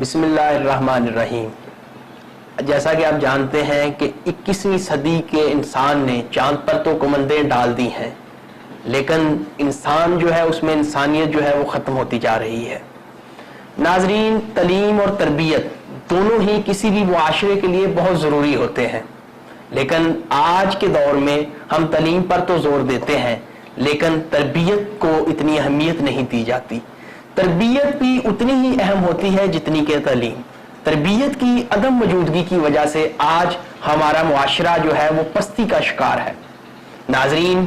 بسم اللہ الرحمن الرحیم۔ جیسا کہ آپ جانتے ہیں کہ 21ویں صدی کے انسان نے چاند پر تو کمندیں ڈال دی ہیں، لیکن انسان جو ہے اس میں انسانیت جو ہے وہ ختم ہوتی جا رہی ہے۔ ناظرین، تعلیم اور تربیت دونوں ہی کسی بھی معاشرے کے لیے بہت ضروری ہوتے ہیں، لیکن آج کے دور میں ہم تعلیم پر تو زور دیتے ہیں لیکن تربیت کو اتنی اہمیت نہیں دی جاتی۔ تربیت بھی اتنی ہی اہم ہوتی ہے جتنی کہ تعلیم۔ تربیت کی عدم موجودگی کی وجہ سے آج ہمارا معاشرہ جو ہے وہ پستی کا شکار ہے۔ ناظرین،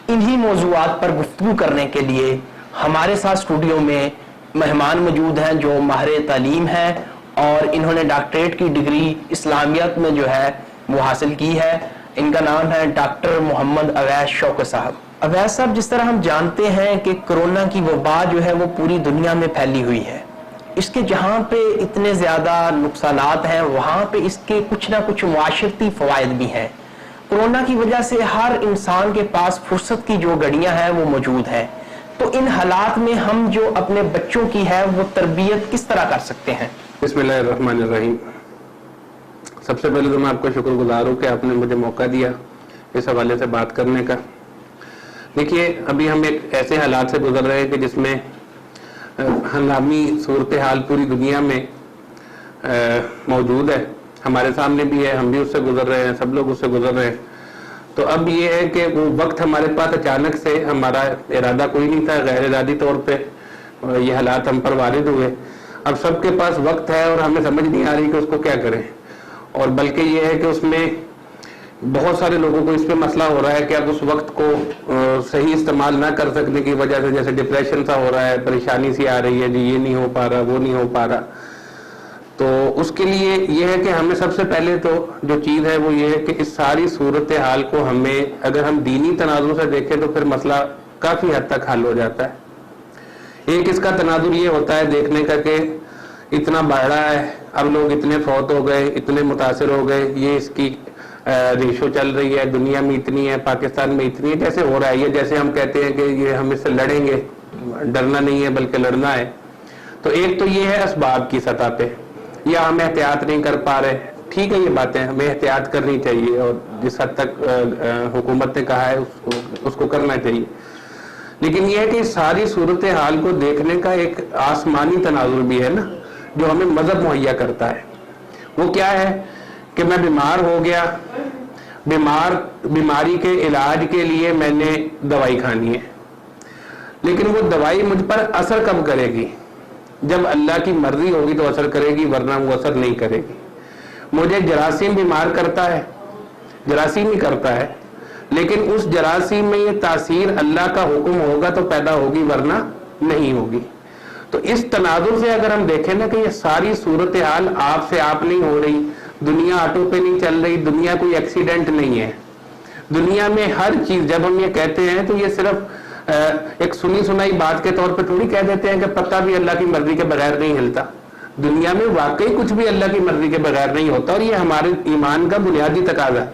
انہی موضوعات پر گفتگو کرنے کے لیے ہمارے ساتھ اسٹوڈیو میں مہمان موجود ہیں جو ماہر تعلیم ہیں اور انہوں نے ڈاکٹریٹ کی ڈگری اسلامیات میں جو ہے وہ حاصل کی ہے۔ ان کا نام ہے ڈاکٹر محمد اویس شوکت صاحب۔ اویس صاحب، جس طرح ہم جانتے ہیں کہ کرونا کی وبا جو ہے وہ پوری دنیا میں پھیلی ہوئی ہے، اس کے جہاں پہ اتنے زیادہ نقصانات ہیں وہاں پہ اس کے کچھ نہ کچھ معاشرتی فوائد بھی ہیں۔ کرونا کی وجہ سے ہر انسان کے پاس فرصت کی جو گھڑیاں ہیں وہ موجود ہیں، تو ان حالات میں ہم جو اپنے بچوں کی ہے وہ تربیت کس طرح کر سکتے ہیں؟ بسم اللہ الرحمن الرحیم۔ سب سے پہلے تو میں آپ کا شکر گزار ہوں کہ آپ نے مجھے موقع دیا اس حوالے سے بات کرنے کا۔ دیکھیے، ابھی ہم ایک ایسے حالات سے گزر رہے ہیں کہ جس میں ہنگامی صورتحال پوری دنیا میں موجود ہے، ہمارے سامنے بھی ہے، ہم بھی اس سے گزر رہے ہیں، سب لوگ اس سے گزر رہے ہیں۔ تو اب یہ ہے کہ وہ وقت ہمارے پاس اچانک سے، ہمارا ارادہ کوئی نہیں تھا، غیر ارادی طور پہ یہ حالات ہم پر وارد ہوئے۔ اب سب کے پاس وقت ہے اور ہمیں سمجھ نہیں آ رہی کہ اس کو کیا کریں، اور بلکہ یہ ہے کہ اس میں بہت سارے لوگوں کو اس پہ مسئلہ ہو رہا ہے کہ اب اس وقت کو صحیح استعمال نہ کر سکنے کی وجہ سے جیسے ڈپریشن سا ہو رہا ہے، پریشانی سی آ رہی ہے، جی یہ نہیں ہو پا رہا، وہ نہیں ہو پا رہا۔ تو اس کے لیے یہ ہے کہ ہمیں سب سے پہلے تو جو چیز ہے وہ یہ ہے کہ اس ساری صورتحال کو ہمیں اگر ہم دینی تناظر سے دیکھیں تو پھر مسئلہ کافی حد تک حل ہو جاتا ہے۔ ایک اس کا تناظر یہ ہوتا ہے دیکھنے کا کہ اتنا بڑھ رہا ہے، اب لوگ اتنے فوت ہو گئے، اتنے متاثر ہو گئے، یہ اس کی ریشو چل رہی ہے، دنیا میں اتنی ہے، پاکستان میں اتنی ہے، جیسے ہو رہا ہے یہ، جیسے ہم کہتے ہیں کہ یہ ہم اس سے لڑیں گے، ڈرنا نہیں ہے بلکہ لڑنا ہے۔ تو ایک تو یہ ہے اسباب کی سطح پہ، یا ہم احتیاط نہیں کر پا رہے، ٹھیک ہے یہ باتیں ہمیں احتیاط کرنی چاہیے اور جس حد تک حکومت نے کہا ہے اس کو کرنا چاہیے، لیکن یہ ہے کہ ساری صورتحال کو دیکھنے کا ایک آسمانی تناظر بھی ہے نا جو ہمیں مذہب مہیا کرتا ہے۔ وہ کیا ہے کہ میں بیمار ہو گیا، بیماری کے علاج کے لیے میں نے دوائی کھانی ہے، لیکن وہ دوائی مجھ پر اثر کب کرے گی؟ جب اللہ کی مرضی ہوگی تو اثر کرے گی، ورنہ وہ اثر نہیں کرے گی۔ مجھے جراثیم بیمار کرتا ہے، جراثیم ہی کرتا ہے، لیکن اس جراثیم میں یہ تاثیر اللہ کا حکم ہوگا تو پیدا ہوگی، ورنہ نہیں ہوگی۔ تو اس تناظر سے اگر ہم دیکھیں نا کہ یہ ساری صورتحال آپ سے آپ نہیں ہو رہی، دنیا آٹو پہ نہیں چل رہی، دنیا کوئی ایکسیڈنٹ نہیں ہے، دنیا میں ہر چیز، جب ہم یہ کہتے ہیں تو یہ صرف ایک سنی سنائی بات کے طور پہ تھوڑی کہہ دیتے ہیں کہ پتہ بھی اللہ کی مرضی کے بغیر نہیں ہلتا۔ دنیا میں واقعی کچھ بھی اللہ کی مرضی کے بغیر نہیں ہوتا، اور یہ ہمارے ایمان کا بنیادی تقاضا ہے۔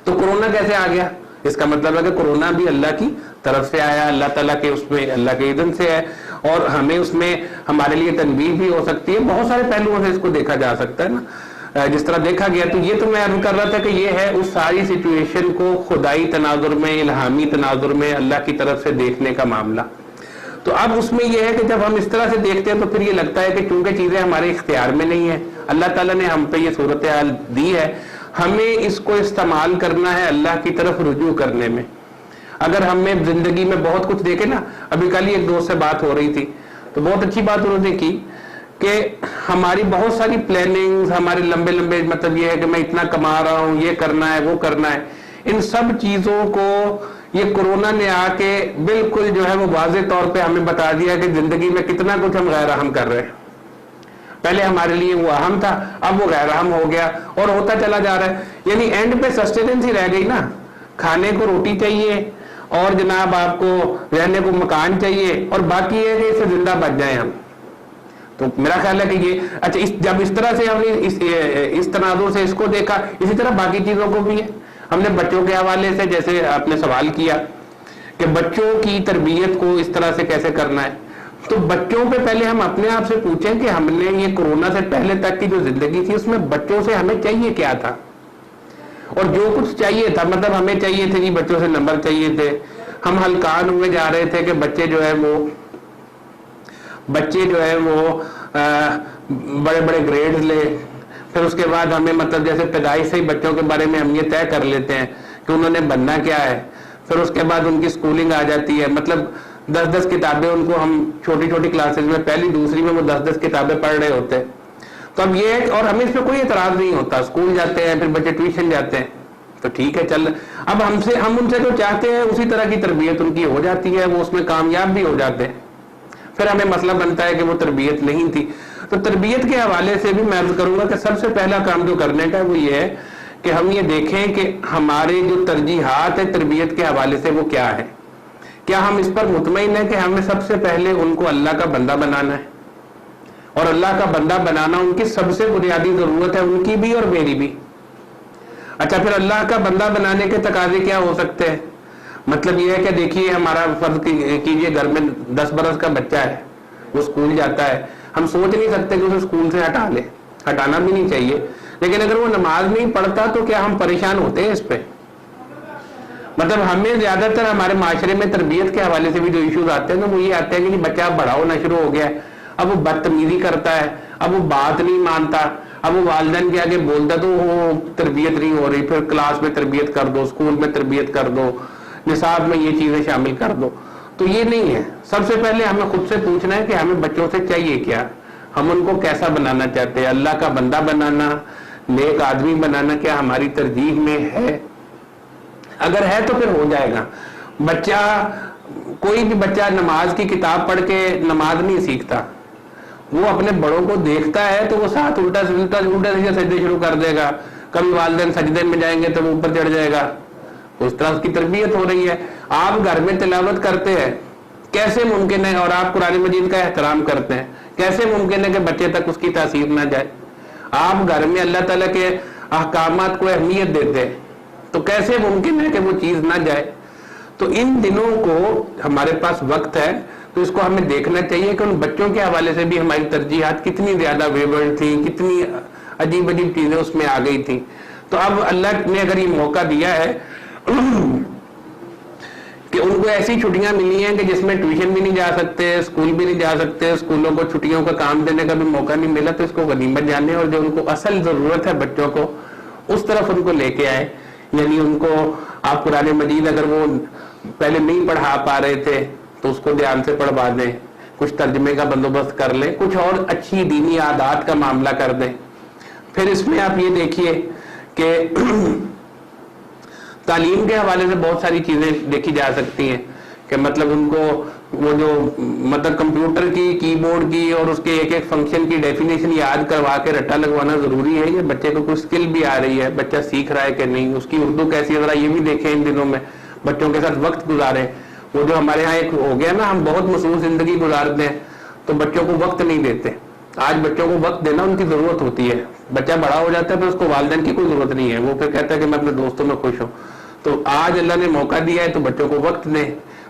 تو کرونا کیسے آ گیا؟ اس کا مطلب ہے کہ کرونا بھی اللہ کی طرف سے آیا، اللہ تعالیٰ کے اس میں اللہ کے اذن سے ہے، اور ہمیں اس میں ہمارے لیے تنبیہ بھی ہو سکتی ہے، بہت سارے پہلوؤں سے اس کو دیکھا جا سکتا ہے نا، جس طرح دیکھا گیا۔ تو یہ تو میں عرض کر رہا تھا کہ یہ ہے اس ساری سچویشن کو خدائی تناظر میں، الہامی تناظر میں اللہ کی طرف سے دیکھنے کا معاملہ۔ تو اب اس میں یہ ہے کہ جب ہم اس طرح سے دیکھتے ہیں تو پھر یہ لگتا ہے کہ چونکہ چیزیں ہمارے اختیار میں نہیں ہیں، اللہ تعالیٰ نے ہم پہ یہ صورتحال دی ہے، ہمیں اس کو استعمال کرنا ہے اللہ کی طرف رجوع کرنے میں۔ اگر ہمیں زندگی میں بہت کچھ دیکھے نا، ابھی کل ہی ایک دوست سے بات ہو رہی تھی تو بہت اچھی بات انہوں نے کی کہ ہماری بہت ساری پلاننگز، ہمارے لمبے لمبے مطلب یہ ہے کہ میں اتنا کما رہا ہوں، یہ کرنا ہے، وہ کرنا ہے، ان سب چیزوں کو یہ کرونا نے آ کے بالکل جو ہے وہ واضح طور پہ ہمیں بتا دیا کہ زندگی میں کتنا کچھ ہم غیر اہم کر رہے ہیں۔ پہلے ہمارے لیے وہ اہم تھا، اب وہ غیر اہم ہو گیا اور ہوتا چلا جا رہا ہے، یعنی اینڈ پہ سسٹیننس ہی رہ گئی نا۔ کھانے کو روٹی چاہیے اور جناب آپ کو رہنے کو مکان چاہیے، اور باقی یہ ہے کہ اس سے زندہ بچ جائیں ہم۔ تو میرا خیال ہے کہ یہ اچھا جب اس طرح سے ہم نے اس تناظر سے اس کو دیکھا، اسی طرح باقی چیزوں کو بھی ہے۔ ہم نے بچوں کے حوالے سے جیسے آپ نے سوال کیا کہ بچوں کی تربیت کو اس طرح سے کیسے کرنا ہے، تو بچوں پہ پہلے ہم اپنے آپ سے پوچھیں کہ ہم نے یہ کورونا سے پہلے تک کی جو زندگی تھی اس میں بچوں سے ہمیں چاہیے کیا تھا، اور جو کچھ چاہیے تھا مطلب ہمیں چاہیے تھے کہ بچوں سے نمبر چاہیے تھے، ہم ہلکان ہوئے جا رہے تھے کہ بچے جو ہے وہ بڑے بڑے گریڈز لے، پھر اس کے بعد ہمیں مطلب جیسے پیدائش سے ہی بچوں کے بارے میں ہم یہ طے کر لیتے ہیں کہ انہوں نے بننا کیا ہے، پھر اس کے بعد ان کی سکولنگ آ جاتی ہے، مطلب 10 کتابیں ان کو ہم چھوٹی چھوٹی کلاسز میں پہلی دوسری میں وہ 10 کتابیں پڑھ رہے ہوتے ہیں. تو اب یہ اور ہمیں اس پہ کوئی اعتراض نہیں ہوتا، اسکول جاتے ہیں پھر بچے ٹیوشن جاتے ہیں تو ٹھیک ہے چل، اب ہم ان سے جو چاہتے ہیں اسی طرح کی تربیت ان کی ہو جاتی ہے، وہ اس میں کامیاب بھی ہو جاتے ہیں. پھر ہمیں مسئلہ بنتا ہے کہ وہ تربیت نہیں تھی. تو تربیت کے حوالے سے بھی میں عرض کروں گا کہ سب سے پہلا کام جو کرنے کا ہے وہ یہ ہے کہ ہم یہ دیکھیں کہ ہمارے جو ترجیحات ہیں تربیت کے حوالے سے وہ کیا ہے. کیا ہم اس پر مطمئن ہیں کہ ہمیں سب سے پہلے ان کو اللہ کا بندہ بنانا ہے، اور اللہ کا بندہ بنانا ان کی سب سے بنیادی ضرورت ہے، ان کی بھی اور میری بھی. اچھا پھر اللہ کا بندہ بنانے کے تقاضے کیا ہو سکتے ہیں؟ مطلب یہ ہے کہ دیکھیے ہمارا فرض کیجئے گھر میں 10 برس کا بچہ ہے، وہ اسکول جاتا ہے، ہم سوچ نہیں سکتے کہ اسے اسکول سے ہٹا لیں، ہٹانا بھی نہیں چاہیے، لیکن اگر وہ نماز نہیں پڑھتا تو کیا ہم پریشان ہوتے ہیں اس پہ؟ مطلب ہمیں زیادہ تر ہمارے معاشرے میں تربیت کے حوالے سے بھی جو ایشوز آتے ہیں نا وہ یہ آتے ہیں کہ بچہ اب بڑا ہونا شروع ہو گیا ہے، اب وہ بدتمیزی کرتا ہے، اب وہ بات نہیں مانتا، اب وہ والدین کے آگے بولتا تو وہ تربیت نہیں ہو رہی، پھر کلاس میں تربیت کر دو، اسکول میں تربیت کر دو، نصاب میں یہ چیزیں شامل کر دو. تو یہ نہیں ہے. سب سے پہلے ہمیں خود سے پوچھنا ہے کہ ہمیں بچوں سے چاہیے کیا، ہم ان کو کیسا بنانا چاہتے ہیں، اللہ کا بندہ بنانا، نیک آدمی بنانا، کیا ہماری ترجیح میں ہے؟ اگر ہے تو پھر ہو جائے گا. کوئی بھی بچہ نماز کی کتاب پڑھ کے نماز نہیں سیکھتا، وہ اپنے بڑوں کو دیکھتا ہے تو وہ ساتھ الٹا سجدے شروع کر دے گا، کبھی والدین سجدے میں جائیں گے تو وہ اوپر چڑھ جائے گا. اس طرح اس کی تربیت ہو رہی ہے. آپ گھر میں تلاوت کرتے ہیں، کیسے ممکن ہے، اور آپ قرآن مجید کا احترام کرتے ہیں، کیسے ممکن ہے کہ بچے تک اس کی تاثیر نہ جائے؟ آپ گھر میں اللہ تعالیٰ کے احکامات کو اہمیت دیتے ہیں تو کیسے ممکن ہے کہ وہ چیز نہ جائے؟ تو ان دنوں کو ہمارے پاس وقت ہے تو اس کو ہمیں دیکھنا چاہیے کہ ان بچوں کے حوالے سے بھی ہماری ترجیحات کتنی زیادہ ویورڈ تھیں، کتنی عجیب عجیب چیزیں اس میں آ گئی تھیں. تو اب اللہ نے اگر یہ موقع دیا ہے کہ ان کو ایسی چھٹیاں ملی ہیں کہ جس میں ٹیوشن بھی نہیں جا سکتے، اسکول بھی نہیں جا سکتے، اسکولوں کو چھٹیوں کا کام دینے کا بھی موقع نہیں ملا، تو اس کو غنیمت جانے اور جو ان کو اصل ضرورت ہے بچوں کو اس طرف ان کو لے کے آئے. یعنی ان کو آپ قرآن مجید اگر وہ پہلے نہیں پڑھا پا رہے تھے تو اس کو دھیان سے پڑھوا دیں، کچھ ترجمے کا بندوبست کر لیں، کچھ اور اچھی دینی عادات کا معاملہ کر دیں. پھر اس میں آپ یہ دیکھیے کہ تعلیم کے حوالے سے بہت ساری چیزیں دیکھی جا سکتی ہیں کہ مطلب ان کو وہ جو مطلب کمپیوٹر کی کی بورڈ کی اور اس کے ایک ایک فنکشن کی ڈیفینیشن یاد کروا کے رٹا لگوانا ضروری ہے، یا بچے کو کوئی سکل بھی آ رہی ہے، بچہ سیکھ رہا ہے کہ نہیں، اس کی اردو کیسی ہے ذرا یہ بھی دیکھیں. ان دنوں میں بچوں کے ساتھ وقت گزاریں. وہ جو ہمارے ہاں ایک ہو گیا نا، ہم بہت مصروف زندگی گزارتے ہیں تو بچوں کو وقت نہیں دیتے. آج بچوں کو وقت دینا ان کی ضرورت ہوتی ہے. بچہ بڑا ہو جاتا ہے پھر اس کو والدین کی کوئی ضرورت نہیں ہے، وہ پھر کہتا ہے کہ میں اپنے دوستوں میں خوش ہوں. تو آج اللہ نے موقع دیا ہے تو بچوں کو وقت دیں،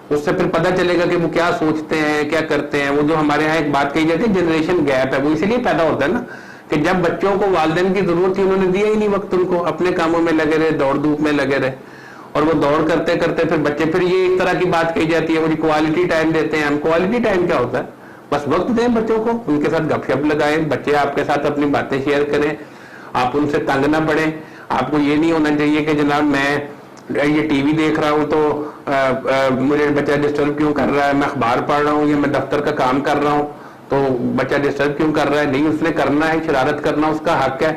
اس سے پھر پتہ چلے گا کہ وہ کیا سوچتے ہیں، کیا کرتے ہیں. وہ جو ہمارے ہاں ایک بات کہی جاتی ہے جنریشن گیپ ہے، وہ اسی لیے پیدا ہوتا ہے نا کہ جب بچوں کو والدین کی ضرورت تھی انہوں نے دیا ہی نہیں وقت، ان کو اپنے کاموں میں لگے رہے، دوڑ دھوپ میں لگے رہے، اور وہ دوڑ کرتے کرتے پھر بچے، پھر یہ ایک طرح کی بات کہی جاتی ہے وہ کوالٹی ٹائم دیتے ہیں. ہم کوالٹی ٹائم کیا ہوتا ہے؟ بس وقت دیں بچوں کو، ان کے ساتھ گپ شپ لگائیں، بچے آپ کے ساتھ اپنی باتیں شیئر کریں، آپ ان سے تنگ نہ پڑیں. آپ کو یہ نہیں ہونا چاہیے کہ جناب میں یہ ٹی وی دیکھ رہا ہوں تو مجھے بچہ ڈسٹرب کیوں کر رہا ہے، میں اخبار پڑھ رہا ہوں یا میں دفتر کا کام کر رہا ہوں تو بچہ ڈسٹرب کیوں کر رہا ہے. نہیں، اس نے کرنا ہے، شرارت کرنا اس کا حق ہے،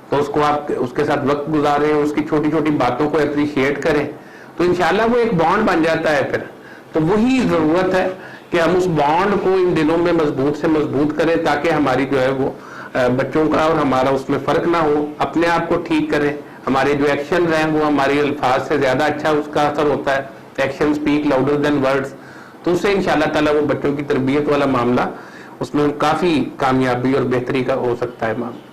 تو اس کو آپ اس کے ساتھ وقت گزاریں، اس کی چھوٹی چھوٹی باتوں کو اپریشیٹ کریں تو انشاءاللہ وہ ایک بانڈ بن جاتا ہے. پھر تو وہی ضرورت ہے کہ ہم اس بانڈ کو ان دنوں میں مضبوط سے مضبوط کریں تاکہ ہماری جو ہے وہ بچوں کا اور ہمارا اس میں فرق نہ ہو. اپنے آپ کو ٹھیک کریں، ہمارے جو ایکشنز ہیں وہ ہمارے الفاظ سے زیادہ اچھا اس کا اثر ہوتا ہے. Action speak louder than words. تو اس سے انشاءاللہ تعالیٰ وہ بچوں کی تربیت والا معاملہ اس میں کافی کامیابی اور بہتری کا ہو سکتا ہے معاملہ.